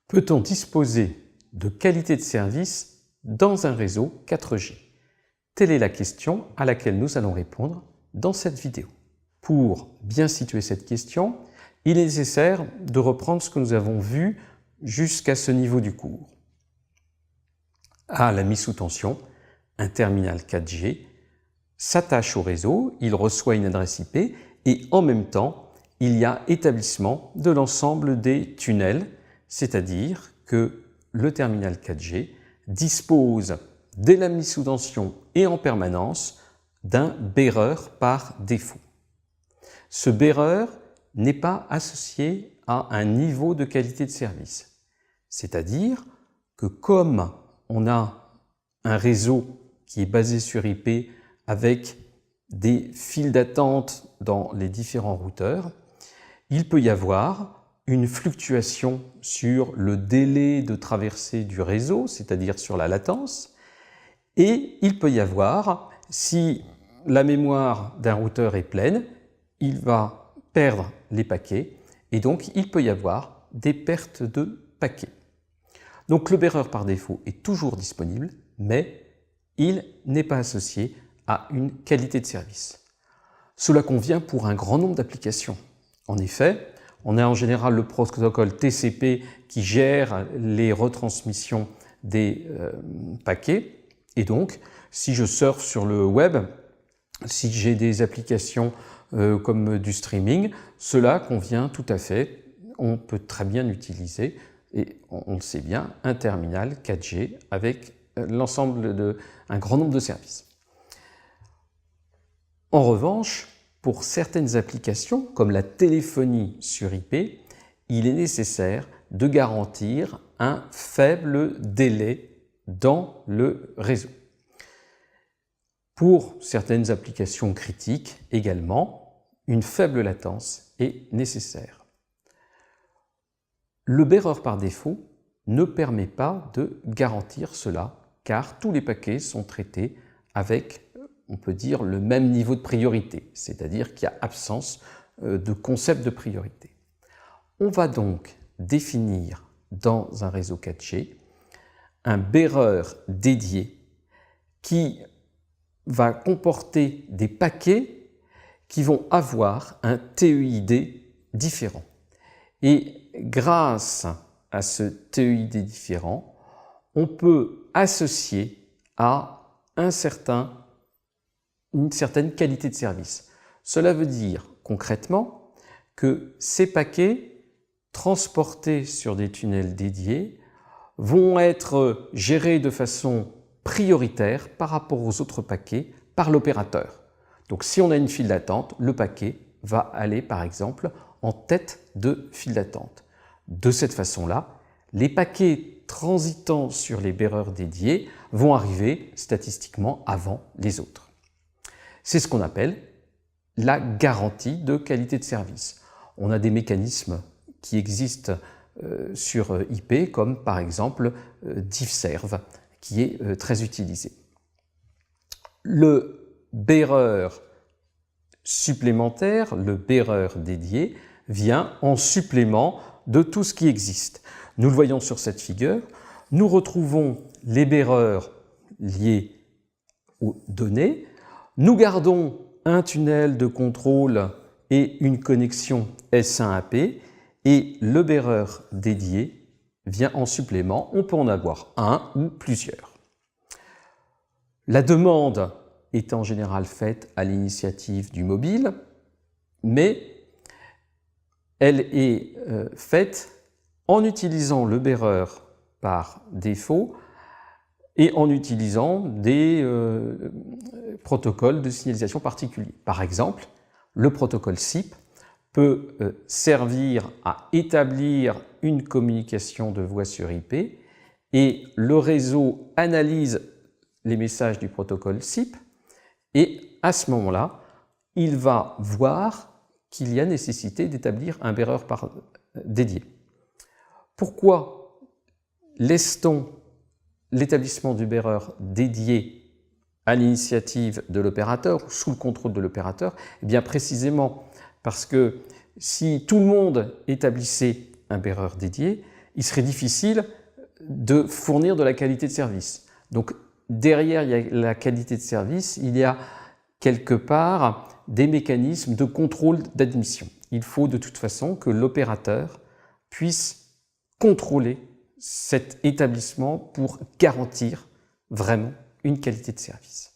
Peut-on disposer de qualité de service dans un réseau 4G? Telle est la question à laquelle nous allons répondre dans cette vidéo. Pour bien situer cette question, il est nécessaire de reprendre ce que nous avons vu jusqu'à ce niveau du cours. À la mise sous tension, un terminal 4G s'attache au réseau, il reçoit une adresse IP et en même temps, il y a établissement de l'ensemble des tunnels, c'est-à-dire que le terminal 4G dispose dès la mise sous tension et en permanence d'un bearer par défaut. Ce bearer n'est pas associé à un niveau de qualité de service, c'est-à-dire que comme on a un réseau qui est basé sur IP avec des files d'attente dans les différents routeurs, il peut y avoir une fluctuation sur le délai de traversée du réseau, c'est-à-dire sur la latence, et il peut y avoir, si la mémoire d'un routeur est pleine, il va perdre les paquets, et donc il peut y avoir des pertes de paquets. Donc le bearer par défaut est toujours disponible, mais il n'est pas associé à une qualité de service. Cela convient pour un grand nombre d'applications. En effet, on a en général le protocole TCP qui gère les retransmissions des paquets. Et donc, si je surfe sur le web, si j'ai des applications comme du streaming, cela convient tout à fait. On peut très bien utiliser, et on le sait bien, un terminal 4G avec l'ensemble un grand nombre de services. En revanche, pour certaines applications, comme la téléphonie sur IP, il est nécessaire de garantir un faible délai dans le réseau. Pour certaines applications critiques également, une faible latence est nécessaire. Le bearer par défaut ne permet pas de garantir cela, car tous les paquets sont traités avec, on peut dire, le même niveau de priorité, c'est-à-dire qu'il y a absence de concept de priorité. On va donc définir dans un réseau 4G un bearer dédié qui va comporter des paquets qui vont avoir un TEID différent. Et grâce à ce TEID différent, on peut associer à une certaine qualité de service. Cela veut dire concrètement que ces paquets transportés sur des tunnels dédiés vont être gérés de façon prioritaire par rapport aux autres paquets par l'opérateur. Donc si on a une file d'attente, le paquet va aller par exemple en tête de file d'attente. De cette façon-là, les paquets transitant sur les bearers dédiés vont arriver statistiquement avant les autres. C'est ce qu'on appelle la garantie de qualité de service. On a des mécanismes qui existent sur IP, comme par exemple diffserv, qui est très utilisé. Le bearer supplémentaire, le bearer dédié, vient en supplément de tout ce qui existe. Nous le voyons sur cette figure. Nous retrouvons les bearers liés aux données. Nous gardons un tunnel de contrôle et une connexion S1AP, et le bearer dédié vient en supplément. On peut en avoir un ou plusieurs. La demande est en général faite à l'initiative du mobile, mais elle est faite en utilisant le bearer par défaut et en utilisant des protocoles de signalisation particuliers. Par exemple, le protocole SIP peut servir à établir une communication de voix sur IP, et le réseau analyse les messages du protocole SIP, et à ce moment-là, il va voir qu'il y a nécessité d'établir un bearer dédié. Pourquoi laisse-t-on l'établissement du bearer dédié à l'initiative de l'opérateur, ou sous le contrôle de l'opérateur? Eh bien précisément parce que si tout le monde établissait un bearer dédié, il serait difficile de fournir de la qualité de service. Donc derrière il y a la qualité de service, il y a quelque part des mécanismes de contrôle d'admission. Il faut de toute façon que l'opérateur puisse contrôler cet établissement pour garantir vraiment une qualité de service.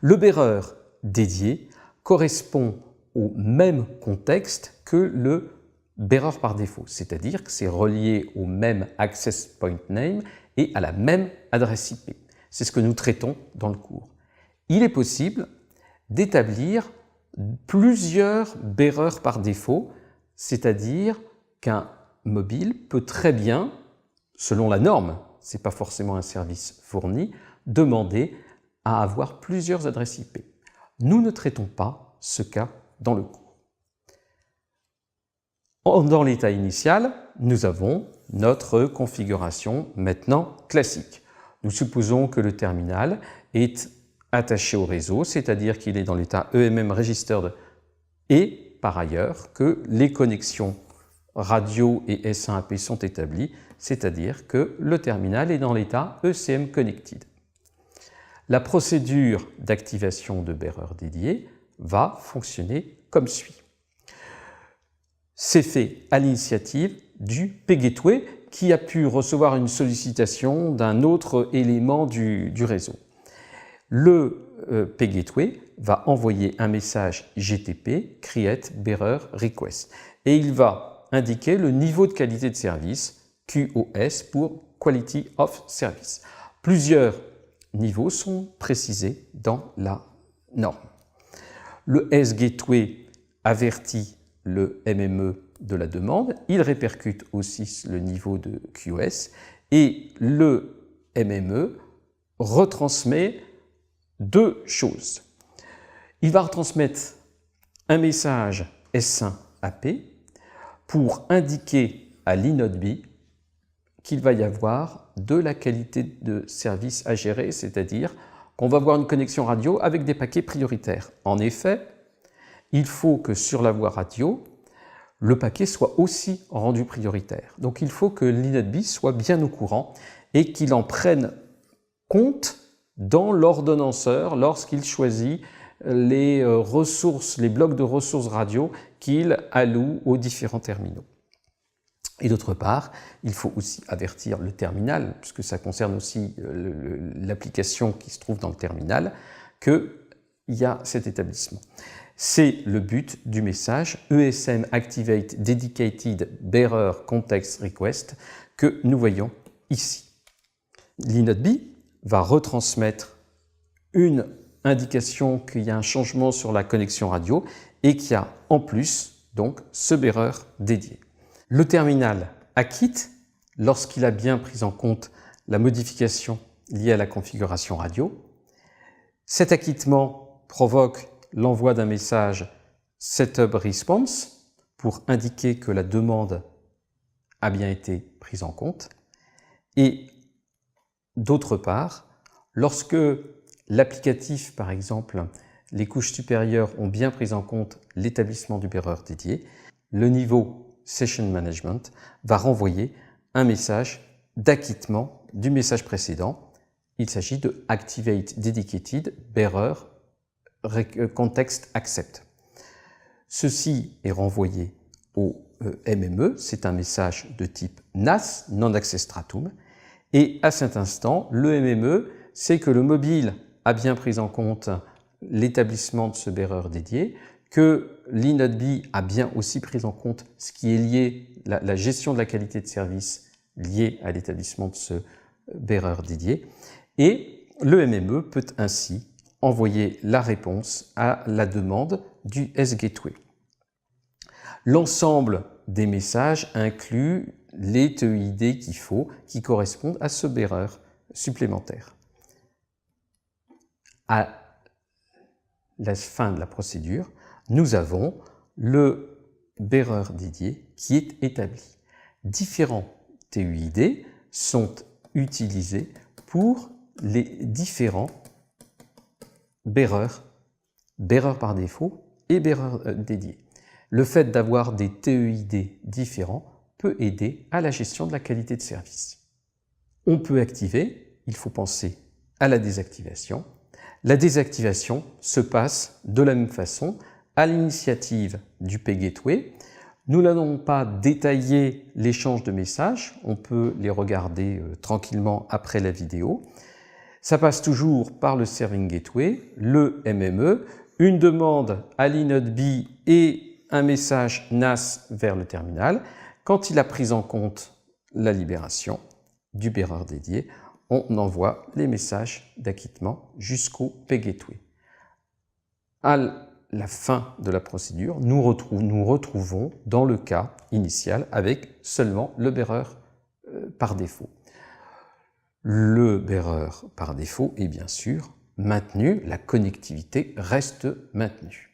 Le bearer dédié correspond au même contexte que le bearer par défaut, c'est-à-dire que c'est relié au même access point name et à la même adresse IP. C'est ce que nous traitons dans le cours. Il est possible d'établir plusieurs bearers par défaut, c'est-à-dire qu'un mobile peut très bien, selon la norme, ce n'est pas forcément un service fourni, demander à avoir plusieurs adresses IP. Nous ne traitons pas ce cas dans le cours. Dans l'état initial, nous avons notre configuration maintenant classique. Nous supposons que le terminal est attaché au réseau, c'est-à-dire qu'il est dans l'état EMM registered et par ailleurs que les connexions radio et S1AP sont établies, c'est-à-dire que le terminal est dans l'état ECM connected. La procédure d'activation de bearer dédié va fonctionner comme suit. C'est fait à l'initiative du pGateway qui a pu recevoir une sollicitation d'un autre élément du réseau. Le pGateway va envoyer un message GTP create bearer request et il va indiquer le niveau de qualité de service QoS pour Quality of Service. Plusieurs niveaux sont précisés dans la norme. Le sGateway avertit le MME de la demande, il répercute aussi le niveau de QoS et le MME retransmet deux choses. Il va retransmettre un message S1AP pour indiquer à l'inode B qu'il va y avoir de la qualité de service à gérer, c'est-à-dire qu'on va avoir une connexion radio avec des paquets prioritaires. En effet, il faut que sur la voie radio, le paquet soit aussi rendu prioritaire. Donc il faut que l'inode B soit bien au courant et qu'il en prenne compte dans l'ordonnanceur lorsqu'il choisit les ressources, les blocs de ressources radio qu'il alloue aux différents terminaux. Et d'autre part, il faut aussi avertir le terminal, puisque ça concerne aussi l'application qui se trouve dans le terminal, qu'il y a cet établissement. C'est le but du message ESM Activate Dedicated Bearer Context Request que nous voyons ici. L'inode B va retransmettre une indication qu'il y a un changement sur la connexion radio et qu'il y a en plus donc ce bearer dédié. Le terminal acquitte lorsqu'il a bien pris en compte la modification liée à la configuration radio. Cet acquittement provoque l'envoi d'un message Setup Response pour indiquer que la demande a bien été prise en compte. Et d'autre part, lorsque l'applicatif, par exemple, les couches supérieures ont bien pris en compte l'établissement du bearer dédié, le niveau Session Management va renvoyer un message d'acquittement du message précédent. Il s'agit de Activate Dedicated Bearer Context Accept. Ceci est renvoyé au MME, c'est un message de type NAS, Non-Access Stratum, et à cet instant, le MME sait que le mobile a bien pris en compte l'établissement de ce bearer dédié, que l'inode B a bien aussi pris en compte ce qui est lié, la gestion de la qualité de service liée à l'établissement de ce bearer dédié, et le MME peut ainsi envoyer la réponse à la demande du sGateway. L'ensemble des messages inclut les TEID qu'il faut, qui correspondent à ce bearer supplémentaire. À la fin de la procédure, nous avons le bearer dédié qui est établi. Différents TEID sont utilisés pour les différents bearer par défaut et bearer dédié. Le fait d'avoir des TEID différents peut aider à la gestion de la qualité de service. On peut activer, il faut penser à la désactivation. La désactivation se passe de la même façon à l'initiative du pGateway. Nous n'allons pas détailler l'échange de messages, on peut les regarder tranquillement après la vidéo. Ça passe toujours par le Serving Gateway, le MME, une demande à l'inode B et un message NAS vers le terminal. Quand il a pris en compte la libération du bearer dédié, on envoie les messages d'acquittement jusqu'au pGateway. À la fin de la procédure, nous retrouvons dans le cas initial avec seulement le bearer par défaut. Le bearer par défaut est bien sûr maintenu, la connectivité reste maintenue.